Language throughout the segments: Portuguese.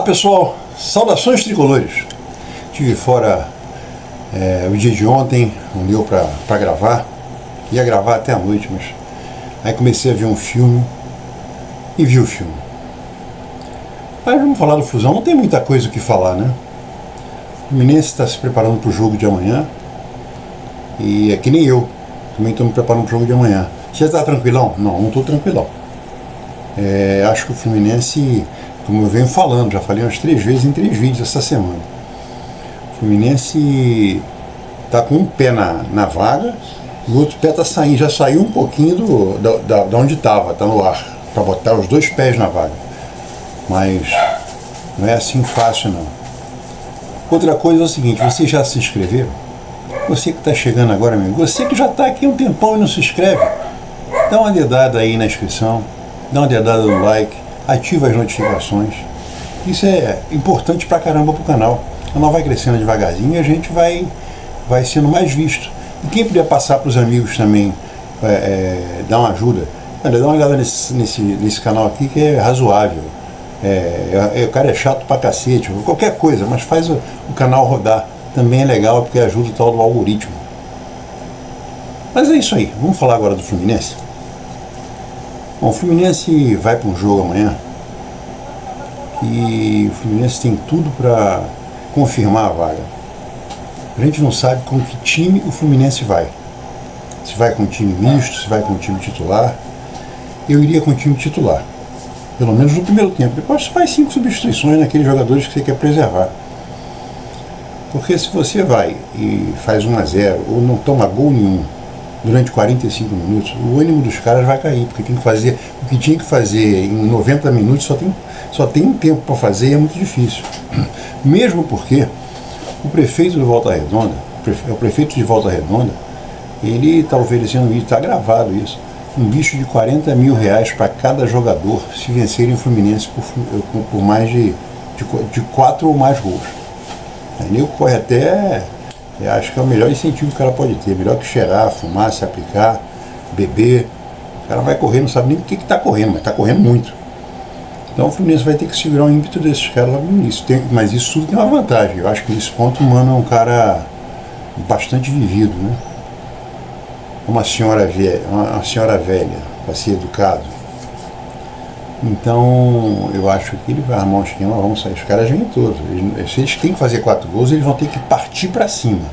Pessoal, saudações tricolores. Estive fora o dia de ontem, não deu pra gravar, ia gravar até a noite, mas aí comecei a ver um filme e vi o filme. Mas vamos falar do Flusão, não tem muita coisa o que falar, né? O Fluminense está se preparando para o jogo de amanhã e é que nem eu, também estou me preparando para o jogo de amanhã. Você está tranquilão? Não estou tranquilão. Acho que o Fluminense, como eu venho falando, já falei umas 3 vezes em 3 vídeos essa semana, o Fluminense está com um pé na vaga e o outro pé está saindo, já saiu um pouquinho da onde estava, está no ar, para botar os 2 pés na vaga. Mas não é assim fácil não. Outra coisa é o seguinte, vocês já se inscreveram? Você que está chegando agora, amigo, você que já está aqui um tempão e não se inscreve, dá uma dedada aí na inscrição, dá uma dedada no like, ativa as notificações. Isso é importante pra caramba pro canal. O canal vai crescendo devagarzinho e a gente vai sendo mais visto. E quem puder passar para os amigos também, dar uma ajuda, olha, dá uma olhada nesse canal aqui que é razoável. O cara é chato pra cacete, qualquer coisa, mas faz o canal rodar. Também é legal porque ajuda o tal do algoritmo. Mas é isso aí, vamos falar agora do Fluminense. Bom, o Fluminense vai para um jogo amanhã e o Fluminense tem tudo para confirmar a vaga. A gente não sabe com que time o Fluminense vai. Se vai com um time misto, se vai com um time titular. Eu iria com o time titular, pelo menos no primeiro tempo. Depois você faz 5 substituições naqueles jogadores que você quer preservar. Porque se você vai e faz 1-0 ou não toma gol nenhum durante 45 minutos, o ânimo dos caras vai cair, porque tem que fazer o que tinha que fazer em 90 minutos, só tem um tempo para fazer e é muito difícil. Mesmo porque o prefeito de Volta Redonda, ele está oferecendo isso, está gravado isso, um bicho de R$40 mil para cada jogador se vencerem o Fluminense por mais de 4 ou mais gols. Aí ele corre até... acho que é o melhor incentivo que o cara pode ter, melhor que cheirar, fumar, se aplicar, beber. O cara vai correr, não sabe nem o que está correndo, mas está correndo muito. Então o Fluminense vai ter que segurar o ímpeto desses caras lá no início. Mas isso tudo tem uma vantagem. Eu acho que nesse ponto o Mano é um cara bastante vivido, né? Uma senhora velha, para ser educado. Então eu acho que ele vai armar um esquema, vamos sair. Os caras vêm todos. Se eles têm que fazer 4 gols, eles vão ter que partir para cima.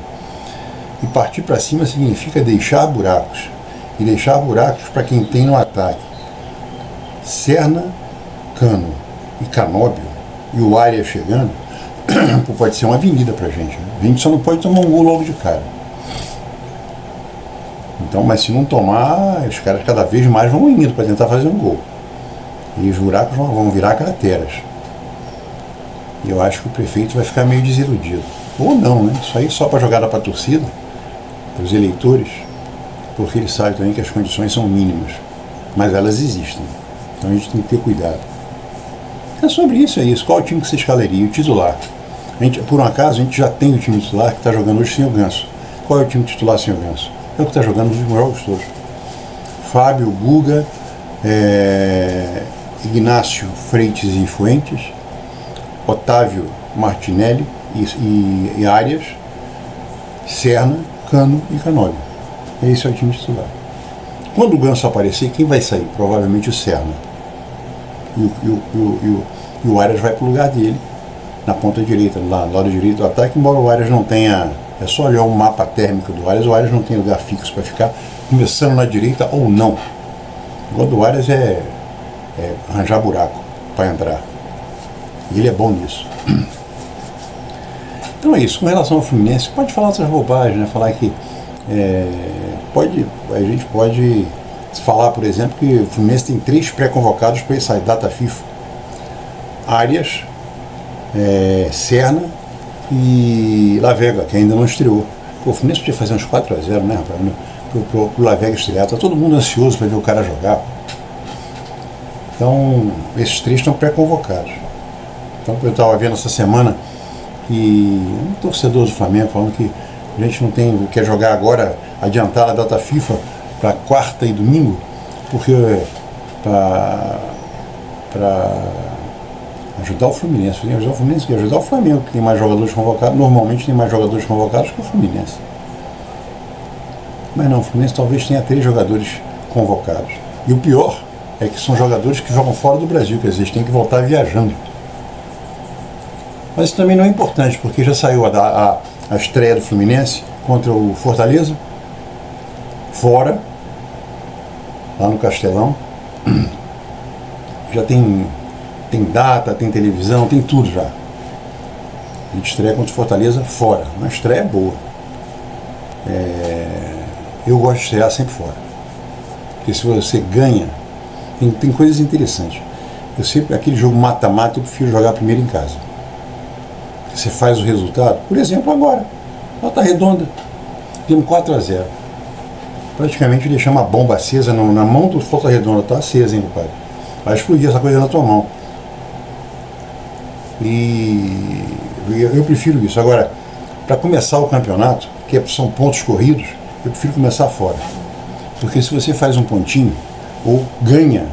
E partir para cima significa deixar buracos. E deixar buracos para quem tem no ataque. Serna, Cano e Canóbio, e o Arias chegando, pode ser uma avenida pra gente. Né? A gente só não pode tomar um gol logo de cara. Então, mas se não tomar, os caras cada vez mais vão indo para tentar fazer um gol. E os buracos vão virar crateras. E eu acho que o prefeito vai ficar meio desiludido. Ou não, né? Isso aí só para jogada para a torcida, para os eleitores, porque ele sabe também que as condições são mínimas. Mas elas existem. Então a gente tem que ter cuidado. É sobre isso, é isso. Qual o time que você escalaria? O titular. Por um acaso, a gente já tem o time titular que está jogando hoje sem o Ganso. Qual é o time titular sem o Ganso? É o que está jogando nos últimos jogos todos. Fábio, Guga, Ignácio, Freitas e Fuentes, Otávio, Martinelli e Arias, Serna, Cano e Canóbio. Esse é o time titular. Quando o Ganso aparecer, quem vai sair? Provavelmente o Serna. E o Arias vai para o lugar dele, na ponta direita, lá no lado direito do ataque, embora o Arias não tenha... É só olhar o mapa térmico do Arias, o Arias não tem lugar fixo para ficar, começando na direita ou não. O gol do Arias é arranjar buraco para entrar. E ele é bom nisso. Então é isso. Com relação ao Fluminense, pode falar outras bobagens, né? Falar que a gente pode falar, por exemplo, que o Fluminense tem 3 pré-convocados para essa data FIFA. Arias, Serna e Lavega, que ainda não estreou. Pô, o Fluminense podia fazer uns 4-0, né, rapaz? Pro Lavega estrear. Tá todo mundo ansioso para ver o cara jogar. Então, esses 3 estão pré-convocados. Então, eu estava vendo essa semana que um torcedor do Flamengo falando que a gente não quer jogar agora, adiantar a data FIFA para quarta e domingo, porque para Ajudar o Fluminense. Ajudar o Fluminense que ajudar o Flamengo, que tem mais jogadores convocados. Normalmente tem mais jogadores convocados que o Fluminense. Mas não, o Fluminense talvez tenha 3 jogadores convocados. E o pior é que são jogadores que jogam fora do Brasil, quer dizer, eles têm que voltar viajando. Mas isso também não é importante, porque já saiu a estreia do Fluminense contra o Fortaleza, fora, lá no Castelão. Já tem data, tem televisão, tem tudo já. A gente estreia contra o Fortaleza fora, uma estreia boa. Eu gosto de estrear sempre fora, porque se você ganha, tem coisas interessantes. Eu sempre, aquele jogo mata-mata, eu prefiro jogar primeiro em casa. Você faz o resultado, por exemplo, agora, Volta Redonda, temos 4-0. Praticamente deixar uma bomba acesa na mão do Volta Redonda, tá acesa, hein, compadre? Vai explodir essa coisa na tua mão. E eu prefiro isso. Agora, para começar o campeonato, que são pontos corridos, eu prefiro começar fora. Porque se você faz um pontinho, ou ganha,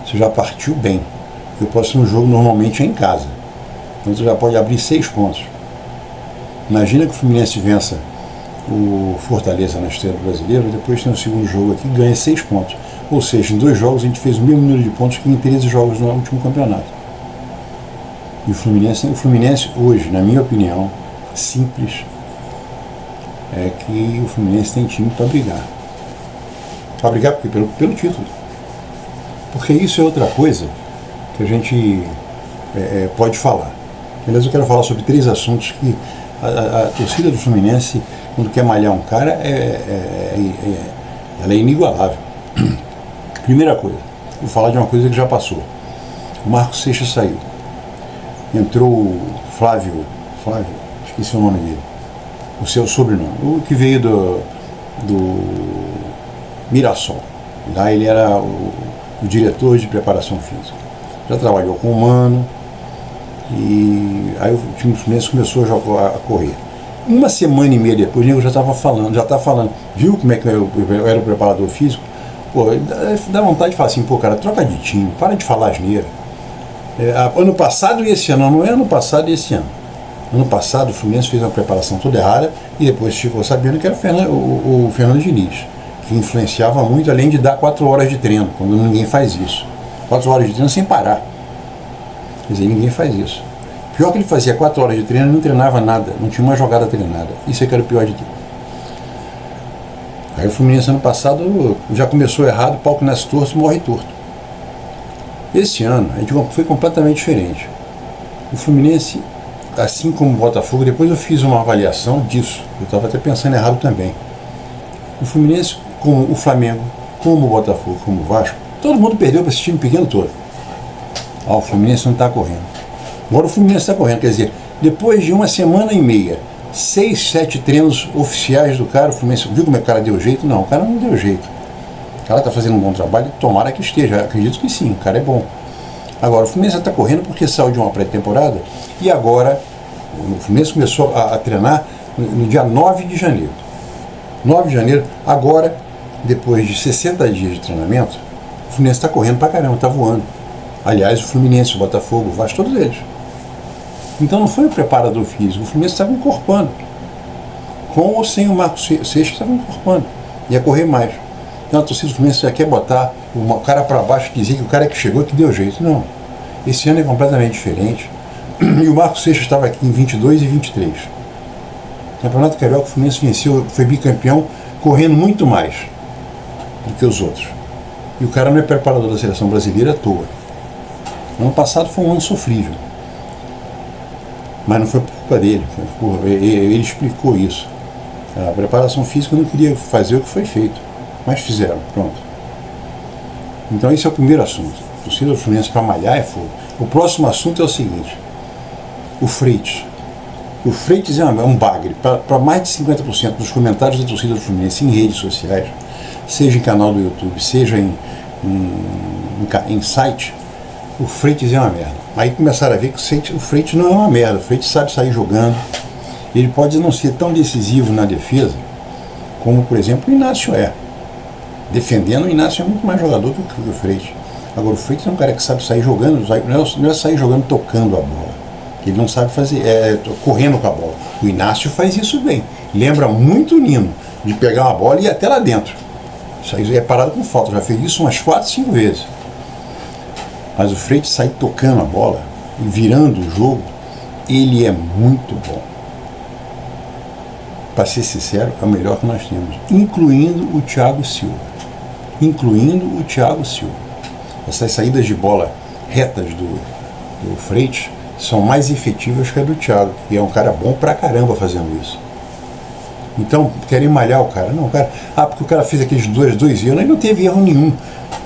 você já partiu bem. O próximo jogo normalmente é em casa. Então você já pode abrir 6 pontos. Imagina que o Fluminense vença o Fortaleza na estreia do Brasileiro, e depois tem um segundo jogo aqui e ganha 6 pontos. Ou seja, em 2 jogos a gente fez o mesmo número de pontos que em 13 jogos no último campeonato. E o Fluminense hoje, na minha opinião, simples, é que o Fluminense tem time para brigar. Para brigar porque? Pelo título. Porque isso é outra coisa que a gente pode falar. Aliás, eu quero falar sobre 3 assuntos que a torcida do Fluminense, quando quer malhar um cara, ela é inigualável. Primeira coisa, vou falar de uma coisa que já passou. O Marcos Seixas saiu. Entrou o Flávio, esqueci o nome dele, o seu sobrenome, o que veio do Mirassol. Lá ele era o diretor de preparação física. Já trabalhou com o Mano, e aí o time do Fluminense começou a correr. Uma semana e meia depois, o nego já está falando, viu como é que eu era o preparador físico? Pô, dá vontade de falar assim, pô, cara, troca de time, para de falar asneira. Ano passado e esse ano, não é ano passado e esse ano. Ano passado o Fluminense fez uma preparação toda errada e depois ficou sabendo que era o Fernando Diniz, que influenciava muito, além de dar 4 horas de treino, quando ninguém faz isso. 4 horas de treino sem parar. Quer dizer, ninguém faz isso. Pior que ele fazia 4 horas de treino e não treinava nada, não tinha uma jogada treinada. Isso é que era o pior de tudo. Aí o Fluminense ano passado já começou errado, o pau que nasce torto, morre torto. Esse ano a gente foi completamente diferente. O Fluminense, assim como o Botafogo, depois eu fiz uma avaliação disso, eu estava até pensando errado também. O Fluminense, como o Flamengo, como o Botafogo, como o Vasco, todo mundo perdeu para esse time pequeno todo. O Fluminense não está correndo. Agora o Fluminense está correndo, quer dizer, depois de uma semana e meia, 6, 7 treinos oficiais do cara, o Fluminense, viu como é que o cara deu jeito? Não, o cara não deu jeito. O cara está fazendo um bom trabalho, tomara que esteja, acredito que sim, o cara é bom. Agora, o Fluminense está correndo porque saiu de uma pré-temporada e agora o Fluminense começou a treinar no dia 9 de janeiro. 9 de janeiro, agora, depois de 60 dias de treinamento, o Fluminense está correndo pra caramba, está voando. Aliás, o Fluminense, o Botafogo, o Vasco, todos eles. Então não foi o preparador físico, o Fluminense estava incorporando. Com ou sem o Marcos Seixas, estava incorporando. Ia correr mais. Então a torcida do Fluminense já quer botar o cara para baixo e dizer que o cara que chegou que deu jeito. Não. Esse ano é completamente diferente. E o Marcos Seixas estava aqui em 22 e 23. No Campeonato Carioca, o Fluminense venceu, foi bicampeão, correndo muito mais do que os outros. E o cara não é preparador da seleção brasileira à toa. Ano passado foi um ano sofrível. Mas não foi por culpa dele. Ele explicou isso. A preparação física não queria fazer o que foi feito. Mas fizeram, pronto. Então esse é o primeiro assunto. A torcida do Fluminense para malhar é fogo. O próximo assunto é o seguinte. O Freitas. O Freitas é um bagre. Para mais de 50% dos comentários da torcida do Fluminense em redes sociais, seja em canal do YouTube, seja em site, o Freitas é uma merda. Aí começaram a ver que o Freitas não é uma merda. O Freitas sabe sair jogando. Ele pode não ser tão decisivo na defesa como, por exemplo, o Inácio é. Defendendo, o Inácio é muito mais jogador do que o Freitas. Agora o Freitas é um cara que sabe sair jogando, não é sair jogando tocando a bola. Ele não sabe fazer, correndo com a bola. O Inácio faz isso bem. Lembra muito o Nino, de pegar uma bola e ir até lá dentro. Isso aí é parado com falta, já fez isso umas 4, 5 vezes. Mas o Freitas sair tocando a bola e virando o jogo, ele é muito bom. Para ser sincero, é o melhor que nós temos, incluindo o Thiago Silva. Essas saídas de bola retas do Freitas são mais efetivas que a do Thiago, que é um cara bom pra caramba fazendo isso. Então, querem malhar o cara. Não, o cara, porque o cara fez aqueles dois erros. Ele não teve erro nenhum,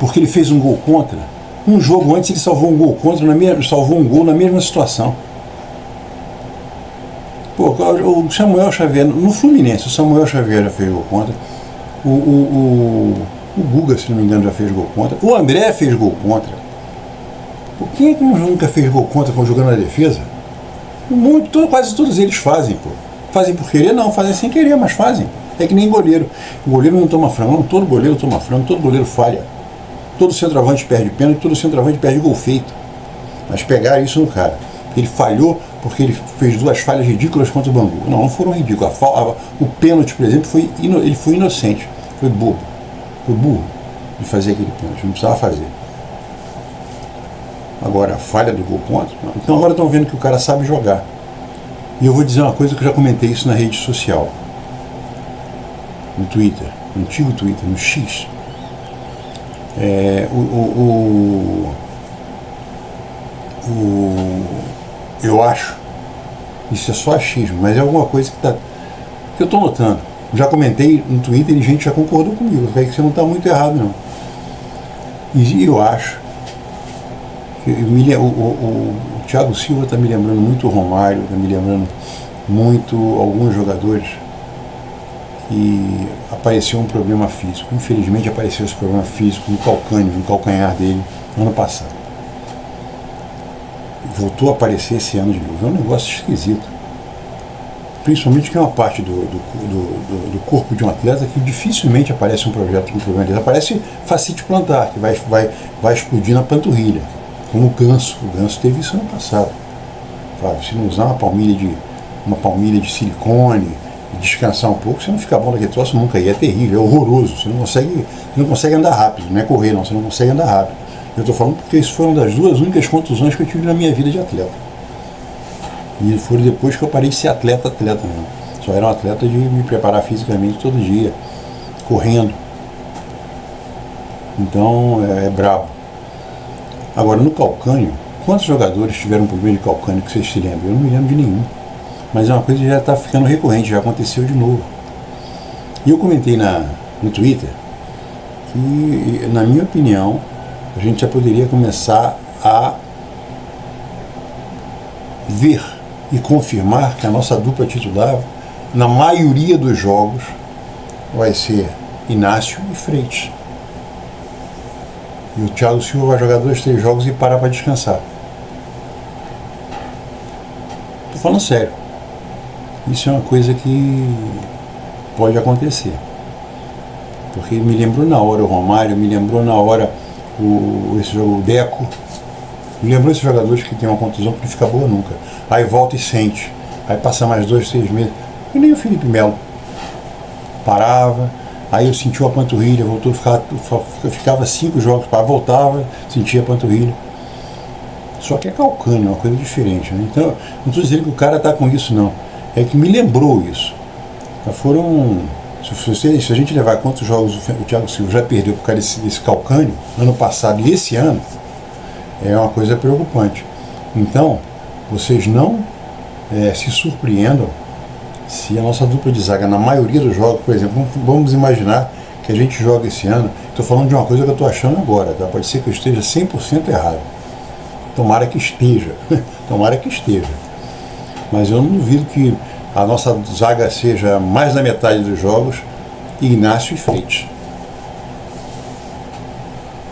porque ele fez um gol contra. Um jogo antes ele salvou um gol contra, salvou um gol na mesma situação. Pô, o Samuel Xavier, no Fluminense, o Samuel Xavier já fez gol contra. O Guga, se não me engano, já fez gol contra. O André fez gol contra. Pô, quem é que nunca fez gol contra jogando na defesa? Quase todos eles fazem, pô. Fazem por querer? Não, fazem sem querer, mas fazem. É que nem goleiro. O goleiro não toma frango, não. Todo goleiro toma frango, todo goleiro falha. Todo centroavante perde pênalti, todo centroavante perde gol feito. Mas pegaram isso no cara. Ele falhou porque ele fez 2 falhas ridículas contra o Bangu. Não foram ridículas. O pênalti, por exemplo, ele foi inocente. Foi bobo. Foi burro de fazer aquele pênalti. Não precisava fazer. Agora, a falha do gol contra. Não. Então agora estão vendo que o cara sabe jogar. E eu vou dizer uma coisa que eu já comentei isso na rede social. No Twitter. No antigo Twitter. No X. Eu acho, isso é só achismo, mas é alguma coisa que eu estou notando. Já comentei no Twitter e gente já concordou comigo, que você não está muito errado não. E eu acho que o Thiago Silva está me lembrando muito o Romário, está me lembrando muito alguns jogadores que apareceu um problema físico. Infelizmente apareceu esse problema físico no calcanhar dele no ano passado. Voltou a aparecer esse ano de novo. É um negócio esquisito. Principalmente que é uma parte do corpo de um atleta que dificilmente aparece um problema dele. Aparece fascite plantar, que vai explodir na panturrilha. Como o Ganso. O Ganso teve isso ano passado. Se não usar uma palmilha de silicone e descansar um pouco, você não fica bom daquele troço nunca. E é terrível, é horroroso. Você não consegue andar rápido. Não é correr, não. Você não consegue andar rápido. Eu estou falando porque isso foram das 2 únicas contusões que eu tive na minha vida de atleta. E foram depois que eu parei de ser atleta mesmo. Só era um atleta de me preparar fisicamente todo dia, correndo. Então é brabo. Agora no calcânio, quantos jogadores tiveram problema de calcânio que vocês se lembram? Eu não me lembro de nenhum. Mas é uma coisa que já está ficando recorrente, já aconteceu de novo. E eu comentei no Twitter que, na minha opinião, a gente já poderia começar a ver e confirmar que a nossa dupla titular, na maioria dos jogos, vai ser Inácio e Freitas. E o Thiago Silva vai jogar 2, 3 jogos e parar para descansar. Estou falando sério. Isso é uma coisa que pode acontecer. Porque me lembrou na hora o Romário, me lembrou na hora o Deco. Me lembrou esses jogadores que tem uma contusão que não fica boa nunca. Aí volta e sente. Aí passa mais 2, 3 meses. E nem o Felipe Melo. Parava, aí eu sentia a panturrilha, voltou, ficava 5 jogos, voltava, sentia a panturrilha. Só que é calcânio, é uma coisa diferente. Né? Então, não estou dizendo que o cara está com isso, não. É que me lembrou isso. Já foram... Se a gente levar quantos jogos o Thiago Silva já perdeu por causa desse calcânio, ano passado e esse ano, é uma coisa preocupante. Então, vocês não se surpreendam se a nossa dupla de zaga, na maioria dos jogos, por exemplo, vamos imaginar que a gente joga esse ano, estou falando de uma coisa que eu estou achando agora, tá? Pode ser que eu esteja 100% errado. Tomara que esteja. Tomara que esteja. Mas eu não duvido que a nossa zaga seja mais da metade dos jogos Inácio e Freitas.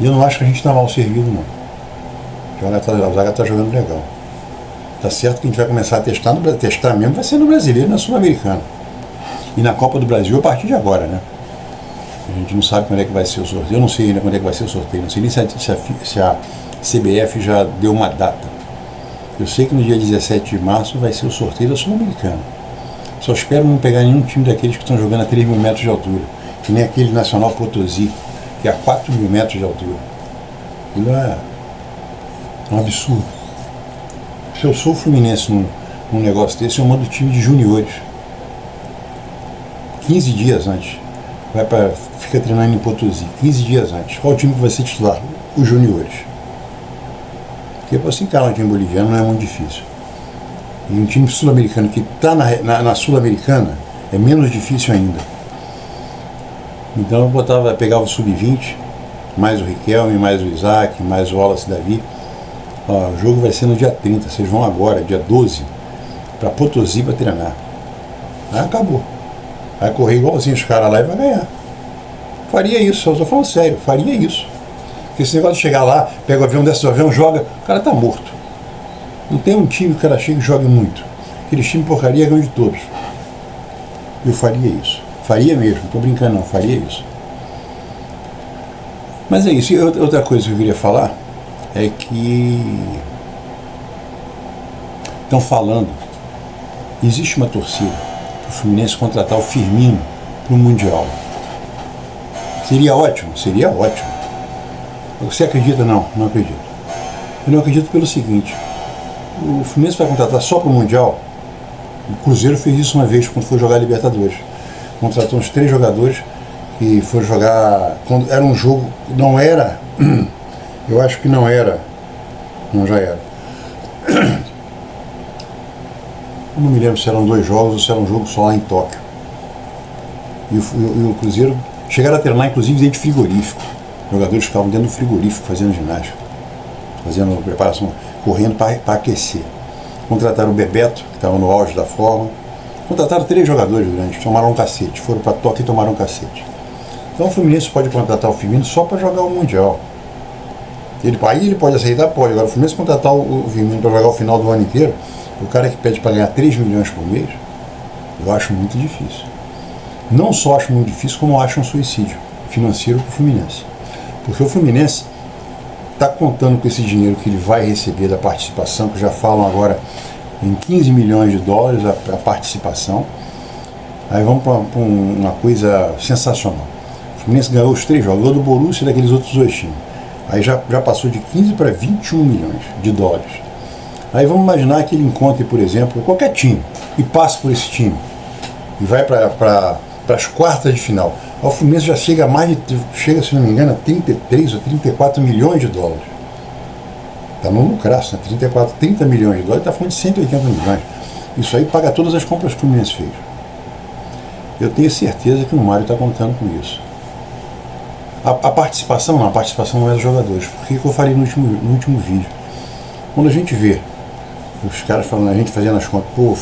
E eu não acho que a gente está mal servido, não. A zaga está jogando legal. Tá certo que a gente vai começar a testar mesmo, vai ser no Brasileiro e na Sul-Americana. E na Copa do Brasil a partir de agora, né? A gente não sabe quando é que vai ser o sorteio. Eu não sei ainda quando é que vai ser o sorteio. Não sei nem se a CBF já deu uma data. Eu sei que no dia 17 de março vai ser o sorteio da Sul-Americana. Só espero não pegar nenhum time daqueles que estão jogando a 3 mil metros de altura. Que nem aquele Nacional Potosí, que é a 4 mil metros de altura. Aquilo é um absurdo. Se eu sou o Fluminense num negócio desse, eu mando o time de juniores. 15 dias antes. Fica treinando em Potosí. 15 dias antes. Qual o time que vai ser titular? Os juniores. Porque para se encarar um time boliviano não é muito difícil. E um time sul-americano que está na Sul-Americana é menos difícil ainda. Então eu pegava o sub-20, mais o Riquelme, mais o Isaac, mais o Wallace Davi. Ó, o jogo vai ser no dia 30, vocês vão agora, dia 12, para Potosí para treinar. Aí acabou. Vai correr igualzinho os caras lá e vai ganhar. Faria isso, eu estou falando sério, faria isso. Porque esse negócio de chegar lá, pega o avião, desce do avião, joga, o cara tá morto. Não tem um time que o cara chega e joga muito. Aquele time porcaria ganha de todos. Eu faria isso. Faria mesmo, não estou brincando não, faria isso. Mas é isso. E outra coisa que eu queria falar é que estão falando, existe uma torcida para o Fluminense contratar o Firmino para o Mundial. Seria ótimo, seria ótimo. Você acredita? Não, não acredito. Eu não acredito pelo seguinte, o Fluminense vai contratar só para o Mundial. O Cruzeiro fez isso uma vez quando foi jogar a Libertadores. Contratou uns 3 jogadores que foram jogar, quando era um jogo, não era, eu acho que não era, não, já era. Eu não me lembro se eram 2 jogos ou se era um jogo só lá em Tóquio. E o Cruzeiro chegaram a treinar inclusive dentro de frigorífico. Os jogadores ficavam dentro do frigorífico fazendo ginástica, fazendo preparação, correndo para aquecer. Contrataram o Bebeto, que estava no auge da forma. Contrataram 3 jogadores grandes, tomaram um cacete, foram para Tóquio e tomaram um cacete. Então o Fluminense pode contratar o Firmino só para jogar o Mundial. Aí ele pode aceitar, pode. Agora o Fluminense contratar o Firmino para jogar o final do ano inteiro, o cara que pede para ganhar 3 milhões por mês, eu acho muito difícil. Não só acho muito difícil, como acho um suicídio financeiro para o Fluminense. Porque o Fluminense está contando com esse dinheiro que ele vai receber da participação, que já falam agora em 15 milhões de dólares a participação. Aí vamos para uma coisa sensacional. O Fluminense ganhou os 3 jogos, ganhou do Borussia e daqueles outros 2 times. Aí já passou de 15 para 21 milhões de dólares. Aí vamos imaginar que ele encontre, por exemplo, qualquer time e passe por esse time e vai para as quartas de final. O Fluminense já chega a chega, se não me engano, a 33 ou 34 milhões de dólares. Está no lucraço, né? 30 milhões de dólares, está falando de 180 milhões. Isso aí paga todas as compras que o Fluminense fez. Eu tenho certeza que o Mário está contando com isso. A participação não, a participação não é dos jogadores. Porque eu falei no último vídeo. Quando a gente vê os caras falando, a gente fazendo as contas, pô,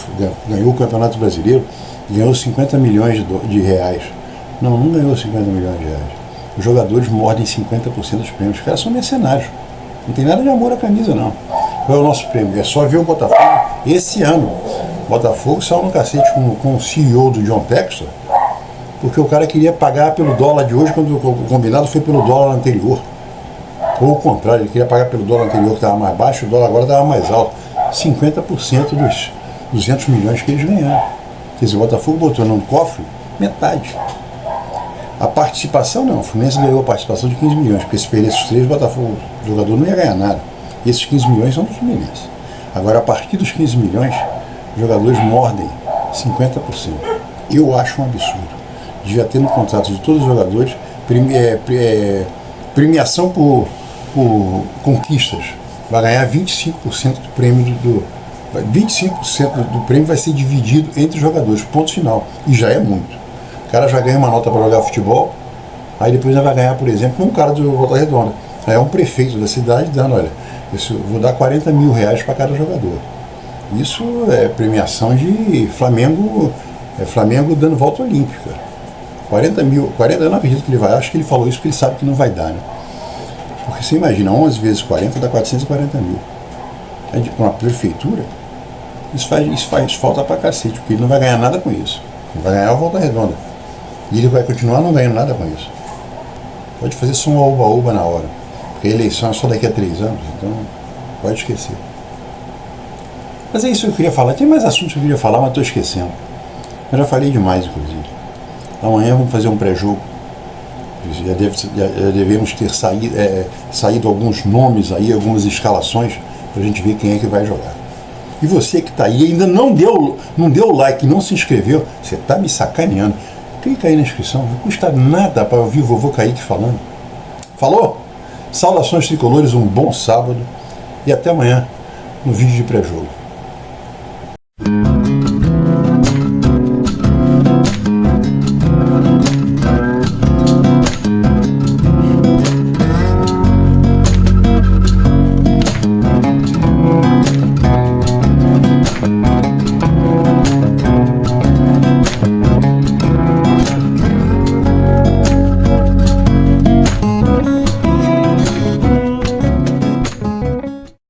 ganhou o Campeonato Brasileiro, ganhou 50 milhões de reais. Não ganhou 50 milhões de reais. Os jogadores mordem 50% dos prêmios. Os caras são mercenários. Não tem nada de amor à camisa, não. Qual é o nosso prêmio? É só ver o Botafogo. Esse ano, o Botafogo saiu no cacete com o CEO do John Textor, porque o cara queria pagar pelo dólar de hoje, quando o combinado foi pelo dólar anterior. Ou o contrário, ele queria pagar pelo dólar anterior, que estava mais baixo, o dólar agora estava mais alto. 50% dos 200 milhões que eles ganharam. Quer dizer, o Botafogo botou no cofre metade. A participação não, o Fluminense ganhou a participação de 15 milhões, porque se perdesse os 3, o Botafogo, o jogador não ia ganhar nada. E esses 15 milhões são do Fluminense. Agora, a partir dos 15 milhões, os jogadores mordem 50%. Eu acho um absurdo. Devia ter no contrato de todos os jogadores premiação por conquistas. Vai ganhar 25% do prêmio 25% do prêmio vai ser dividido entre os jogadores, ponto final. E já é muito. O cara já ganha uma nota para jogar futebol, aí depois ele vai ganhar, por exemplo, um cara do Volta Redonda. Aí é um prefeito da cidade dando, olha, eu vou dar 40 mil reais para cada jogador. Isso é premiação de Flamengo, Flamengo dando volta olímpica. 40 mil, eu não acredito que ele vai, acho que ele falou isso porque ele sabe que não vai dar, né? Porque você imagina, 11 vezes 40 dá 440 mil. Aí para uma prefeitura, isso faz falta pra cacete, porque ele não vai ganhar nada com isso. Ele vai ganhar a Volta Redonda. E ele vai continuar não ganhando nada com isso. Pode fazer só um oba-oba na hora. Porque a eleição é só daqui a 3 anos, então pode esquecer. Mas é isso que eu queria falar. Tem mais assuntos que eu queria falar, mas estou esquecendo. Eu já falei demais, inclusive. Amanhã vamos fazer um pré-jogo. Já devemos ter saído alguns nomes aí, algumas escalações, para a gente ver quem é que vai jogar. E você que está aí ainda não deu o like, não se inscreveu, você está me sacaneando. Clica aí na inscrição, não custa nada para ouvir o vovô Kaique falando. Falou? Saudações tricolores, um bom sábado e até amanhã no vídeo de pré-jogo.